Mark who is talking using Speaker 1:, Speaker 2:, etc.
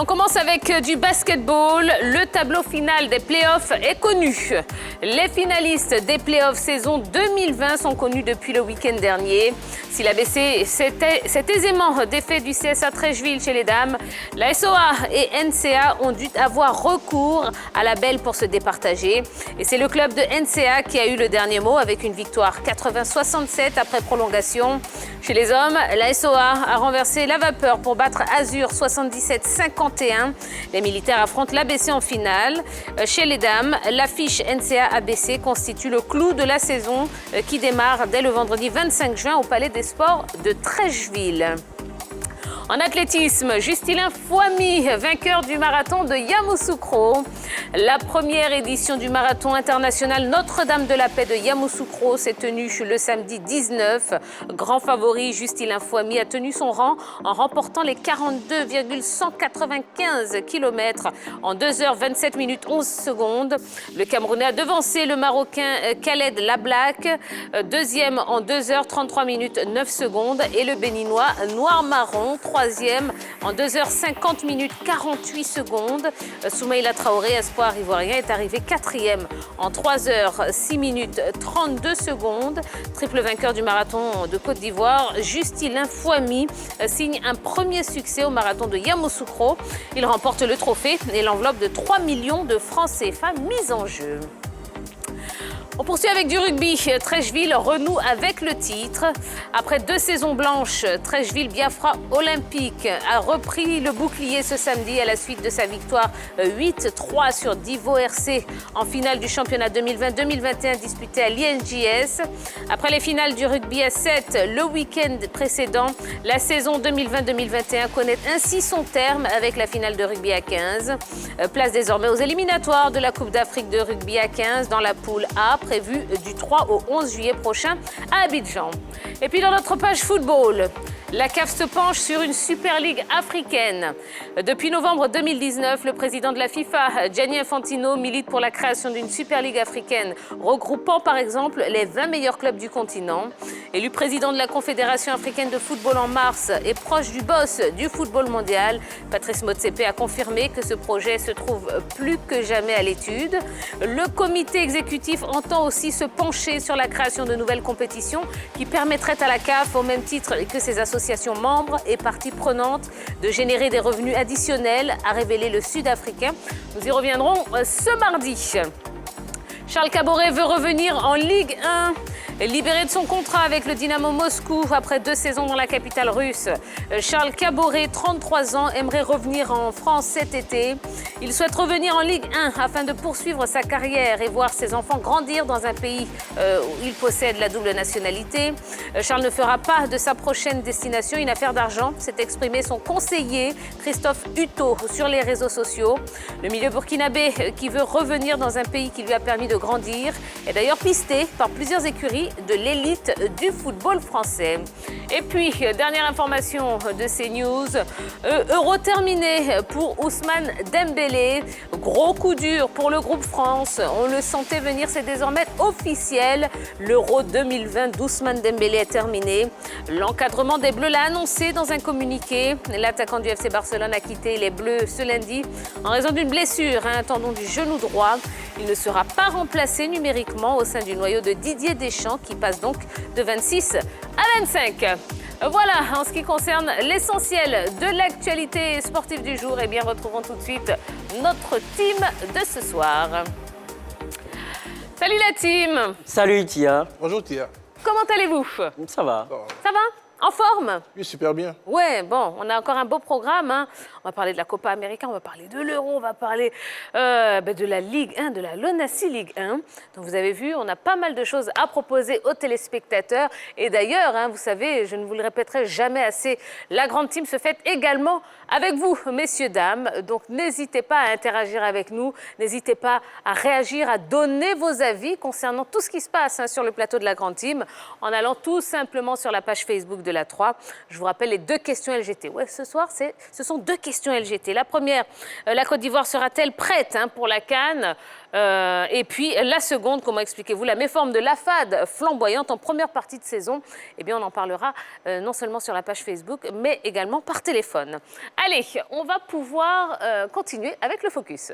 Speaker 1: on commence avec du basketball. Le tableau final des playoffs est connu. Les finalistes des playoffs saison 2020 sont connus depuis le week-end dernier. Si l'ABC s'est aisément défait du CSA Trècheville chez les dames, la SOA et NCA ont dû avoir recours à la belle pour se départager. Et c'est le club de NCA qui a eu le dernier mot avec une victoire 80-67 après prolongation. Chez les hommes, la SOA a renversé la vapeur pour battre Azur 77-51. Les militaires affrontent l'ABC en finale. Chez les dames, l'affiche NCA-ABC constitue le clou de la saison qui démarre dès le vendredi 25 juin au Palais des Sports de Trècheville. En athlétisme, Justilin Fouamy, vainqueur du marathon de Yamoussoukro. La première édition du marathon international Notre-Dame de la Paix de Yamoussoukro s'est tenue le samedi 19. Grand favori, Justilin Fouamy a tenu son rang en remportant les 42,195 km en 2h27 minutes 11 secondes. Le Camerounais a devancé le Marocain Khaled Lablak, deuxième en 2h33 minutes 9 secondes, et le Béninois Noir Marron, troisième en 2h50 minutes 48 secondes. Soumaïla Traoré, espoir ivoirien, est arrivé quatrième en 3h06 minutes 32 secondes. Triple vainqueur du marathon de Côte d'Ivoire, Justilin Fouamy signe un premier succès au marathon de Yamoussoukro. Il remporte le trophée et l'enveloppe de 3 millions de francs CFA mise en jeu. On poursuit avec du rugby. Trècheville renoue avec le titre. Après 2 saisons blanches, Trècheville Biafra Olympique a repris le bouclier ce samedi à la suite de sa victoire 8-3 sur Divo RC en finale du championnat 2020-2021 disputé à l'INJS. Après les finales du rugby à 7 le week-end précédent, la saison 2020-2021 connaît ainsi son terme avec la finale de rugby à 15. Place désormais aux éliminatoires de la Coupe d'Afrique de rugby à 15 dans la poule A, prévu du 3 au 11 juillet prochain à Abidjan. Et puis dans notre page football, la CAF se penche sur une Super Ligue africaine. Depuis novembre 2019, le président de la FIFA, Gianni Infantino, milite pour la création d'une Super Ligue africaine, regroupant par exemple les 20 meilleurs clubs du continent. Élu président de la Confédération africaine de football en mars et proche du boss du football mondial, Patrice Motsepe a confirmé que ce projet se trouve plus que jamais à l'étude. Le comité exécutif entend aussi se pencher sur la création de nouvelles compétitions qui permettraient à la CAF, au même titre que ses associations membres et parties prenantes, de générer des revenus additionnels, a révélé le Sud-Africain. Nous y reviendrons ce mardi. Charles Caboret veut revenir en Ligue 1. Libéré de son contrat avec le Dynamo Moscou après 2 saisons dans la capitale russe, Charles Caboret, 33 ans, aimerait revenir en France cet été. Il souhaite revenir en Ligue 1 afin de poursuivre sa carrière et voir ses enfants grandir dans un pays où il possède la double nationalité. Charles ne fera pas de sa prochaine destination une affaire d'argent, s'est exprimé son conseiller Christophe Hutto sur les réseaux sociaux. Le milieu burkinabé qui veut revenir dans un pays qui lui a permis de grandir est d'ailleurs pisté par plusieurs écuries de l'élite du football français. Et puis, dernière information de CNews, Euro terminé pour Ousmane Dembélé. Gros coup dur pour le groupe France. On le sentait venir, c'est désormais officiel. L'Euro 2020 d'Ousmane Dembélé est terminé. L'encadrement des Bleus l'a annoncé dans un communiqué. L'attaquant du FC Barcelone a quitté les Bleus ce lundi en raison d'une blessure à un tendon du genou droit. Il ne sera pas remplacé numériquement au sein du noyau de Didier Deschamps qui passe donc de 26 à 25. Voilà, en ce qui concerne l'essentiel de l'actualité sportive du jour, eh bien, retrouvons tout de suite notre team de ce soir. Salut la team.
Speaker 2: Salut Tia.
Speaker 3: Bonjour Tia.
Speaker 1: Comment allez-vous?
Speaker 2: Ça va.
Speaker 1: Ça va? En forme?
Speaker 3: Oui, super bien.
Speaker 1: Ouais, bon, on a encore un beau programme. Hein. On va parler de la Copa América, on va parler de l'Euro, on va parler de la Ligue 1, de la Lonassi Ligue 1. Donc vous avez vu, on a pas mal de choses à proposer aux téléspectateurs. Et d'ailleurs, hein, vous savez, je ne vous le répéterai jamais assez, la grande team se fête également avec vous, messieurs, dames. Donc n'hésitez pas à interagir avec nous, n'hésitez pas à réagir, à donner vos avis concernant tout ce qui se passe hein, sur le plateau de la grande team en allant tout simplement sur la page Facebook de la à 3. Je vous rappelle les 2 questions LGT. Ouais, ce soir, ce sont 2 questions LGT. La première, la Côte d'Ivoire sera-t-elle prête pour la CAN? Et puis la seconde, comment expliquez-vous la méforme de l'AFAD flamboyante en première partie de saison? Eh bien, on en parlera non seulement sur la page Facebook, mais également par téléphone. Allez, on va pouvoir continuer avec le focus.